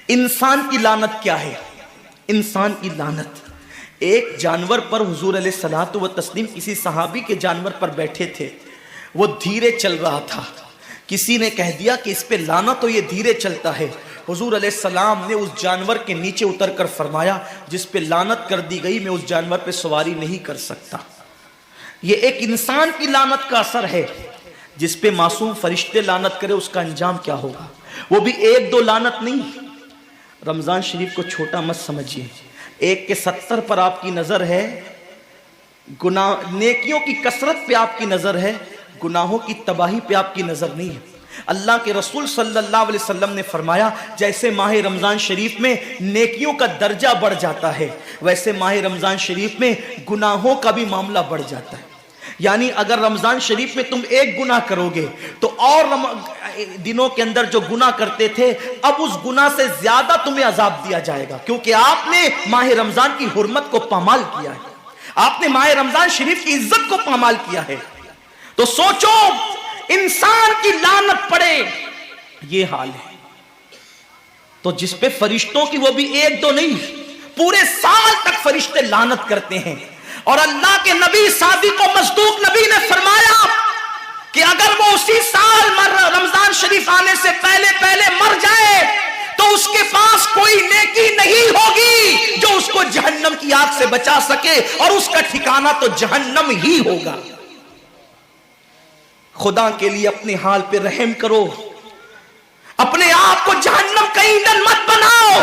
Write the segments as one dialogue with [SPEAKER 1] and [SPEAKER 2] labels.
[SPEAKER 1] انسان کی لعنت کیا ہے؟ انسان کی لعنت، ایک جانور پر حضور علیہ الصلوۃ والتسلیم کسی صحابی کے جانور پر بیٹھے تھے، وہ دھیرے چل رہا تھا، کسی نے کہہ دیا کہ اس پہ لعنت تو یہ دھیرے چلتا ہے۔ حضور علیہ السلام نے اس جانور کے نیچے اتر کر فرمایا جس پہ لعنت کر دی گئی میں اس جانور پہ سواری نہیں کر سکتا۔ یہ ایک انسان کی لعنت کا اثر ہے، جس پہ معصوم فرشتے لعنت کرے اس کا انجام کیا ہوگا؟ وہ بھی ایک دو لعنت نہیں۔ رمضان شریف کو چھوٹا مت سمجھیے، ایک کے 70 پر آپ کی نظر ہے، گناہ نیکیوں کی کثرت پہ آپ کی نظر ہے، گناہوں کی تباہی پہ آپ کی نظر نہیں ہے۔ اللہ کے رسول صلی اللہ علیہ وسلم نے فرمایا جیسے ماہ رمضان شریف میں نیکیوں کا درجہ بڑھ جاتا ہے، ویسے ماہ رمضان شریف میں گناہوں کا بھی معاملہ بڑھ جاتا ہے۔ یعنی اگر رمضان شریف میں تم ایک گناہ کرو گے تو اور دنوں کے اندر جو گناہ کرتے تھے اب اس گناہ سے زیادہ تمہیں عذاب دیا جائے گا، کیونکہ آپ نے ماہ رمضان کی حرمت کو پامال کیا ہے، آپ نے ماہ رمضان شریف کی عزت کو پامال کیا ہے۔ تو سوچو انسان کی لعنت پڑے، یہ حال ہے تو جس پہ فرشتوں کی، وہ بھی ایک دو نہیں، پورے سال تک فرشتے لعنت کرتے ہیں۔ اور اللہ کے نبی صادق و مصدوق نبی نے فرمایا کہ اگر وہ اسی سال رمضان شریف آنے سے پہلے مر جائے تو اس کے پاس کوئی نیکی نہیں ہوگی جو اس کو جہنم کی آگ سے بچا سکے، اور اس کا ٹھکانہ تو جہنم ہی ہوگا۔ خدا کے لیے اپنے حال پہ رحم کرو، اپنے آپ کو جہنم کا ایندھن مت بناؤ۔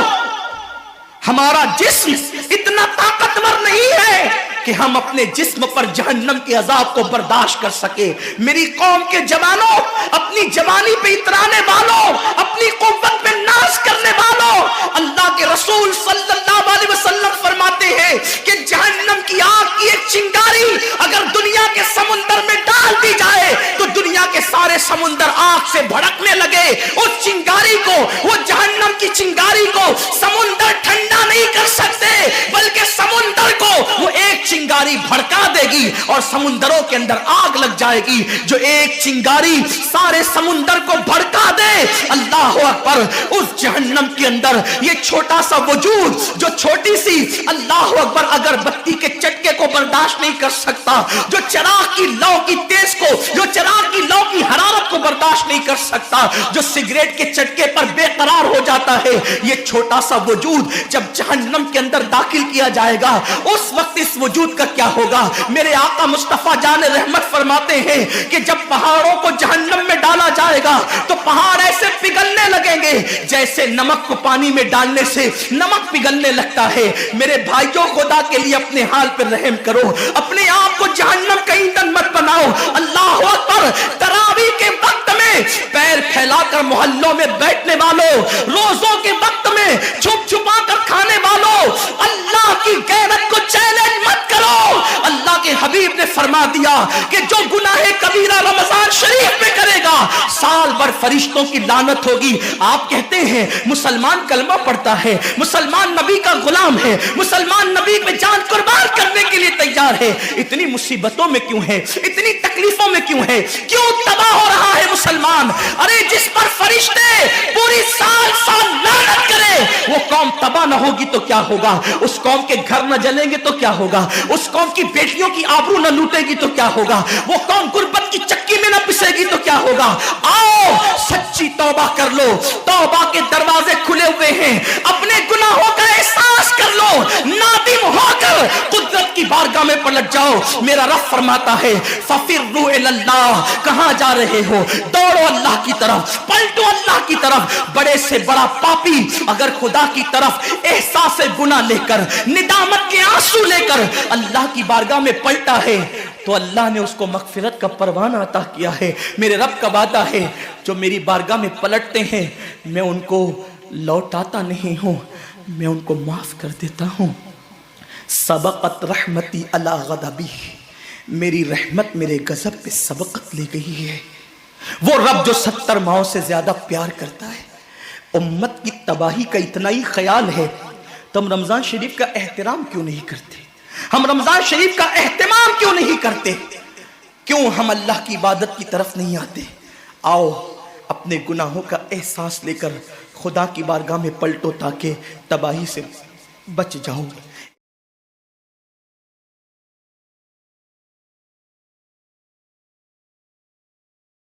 [SPEAKER 1] ہمارا جسم اتنا طاقتور نہیں ہے کہ ہم اپنے جسم پر جہنم کے عذاب کو برداشت کر سکے۔ میری قوم کے جوانوں، اپنی جوانی پہ اترانے والوں، اپنی قوت پہ ناز کرنے والوں، اللہ کے رسول صلی اللہ علیہ وسلم فرماتے ہیں کہ جہنم کی آگ کی ایک چنگاری اگر دنیا کے سمندر میں ڈال دی جائے تو دنیا کے سارے سمندر آگ سے بھڑکنے لگے۔ اس چنگاری کو، وہ جہنم کی چنگاری کو سمندر ٹھنڈا نہیں کر سکتے، بلکہ سمندر کو وہ ایک چنگاری بھڑکا دے گی اور سمندروں کے اندر آگ لگ جائے گی۔ جو ایک چنگاری سارے سمندر کو بھڑکا دے، اللہ اکبر، اس جہنم کے اندر یہ چھوٹا سا وجود جو چھوٹی سی، اللہ اکبر، اگر بتی کے چٹکے کو برداشت نہیں کر سکتا، جو چراغ کی لو کی تیز کو، جو چراغ کی لو کی حرارت کو برداشت نہیں کر سکتا، جو سگریٹ کے چٹکے پر بے قرار ہو جاتا ہے، یہ چھوٹا سا وجود جب جہنم کے اندر داخل کیا جائے گا اس وقت اس وجود کا کیا ہوگا؟ میرے آقا مصطفیٰ جان رحمت فرماتے ہیں کہ جب پہاڑوں کو جہنم میں ڈالا جائے گا تو پہاڑ ایسے پگھلنے لگیں گے جیسے نمک کو پانی میں ڈالنے سے نمک پگھلنے لگتا ہے۔ میرے بھائیوں، خدا کے لیے اپنے حال پر رحم کرو، اپنے آپ کو جہنم کا ایندھن مت بناؤ۔ اللہ اکبر، تراویح کے وقت میں پیر پھیلا کر محلوں میں بیٹھنے والوں، روزوں کے وقت میں چھپ چھپا کر کھانے والوں، اللہ کی غیرت کو چیلنج مت کرو۔ اللہ کے حبیب نے فرما دیا کہ جو گناہ کبیرہ رمضان شریف میں کرے گا سال بھر فرشتوں کی لعنت ہوگی۔ آپ کہتے ہیں مسلمان کلمہ پڑھتا ہے، مسلمان نبی کا غلام ہے، مسلمان نبی پہ جان قربان کرنے کے لیے تیار ہے، اتنی مصیبتوں میں کیوں ہے، اتنی تکلیفوں میں کیوں ہے، کیوں تباہ ہو رہا ہے مسلمان؟ ارے جس پر فرشتے پوری سال لعنت کرے وہ قوم تباہ نہ ہوگی تو کیا ہوگا؟ اس قوم کے گھر نہ جلیں گے تو کیا ہوگا؟ اس قوم کی بیٹیوں کی آبرو نہ لوٹے گی تو کیا ہوگا؟ وہ قوم غربت کی چکی میں نہ پسے گی تو کیا ہوگا؟ آؤ سچی توبہ کر لو، توبہ کے دروازے کھلے ہوئے ہیں، اپنے گناہوں کا احساس کر لو، نادم ہو کر قدرت کی بارگاہ میں پلٹ جاؤ۔ میرا رب فرماتا ہے فَفِرُّوا إِلَى اللَّهِ، کہاں جا رہے ہو؟ دوڑو اللہ کی طرف، پلٹو اللہ کی طرف۔ بڑے سے بڑا پاپی اگر خدا کی طرف احساس گناہ لے کر، ندامت کے آنسو لے کر اللہ کی بارگاہ میں پلٹا ہے تو اللہ نے اس کو مغفرت کا پروانہ عطا کیا ہے۔ میرے رب کا وعدہ ہے جو میری بارگاہ میں پلٹتے ہیں میں ان کو لوٹاتا نہیں ہوں، میں ان کو معاف کر دیتا ہوں۔ سبقت رحمتی علی غضبی، میری رحمت میرے غضب پہ سبقت لے گئی ہے۔ وہ رب جو 70 ماؤں سے زیادہ پیار کرتا ہے، امت کی تباہی کا اتنا ہی خیال ہے تو ہم رمضان شریف کا احترام کیوں نہیں کرتے؟ ہم رمضان شریف کا اہتمام کیوں نہیں کرتے؟ کیوں ہم اللہ کی عبادت کی طرف نہیں آتے؟ آؤ اپنے گناہوں کا احساس لے کر خدا کی بارگاہ میں پلٹو تاکہ تباہی سے بچ جاؤ.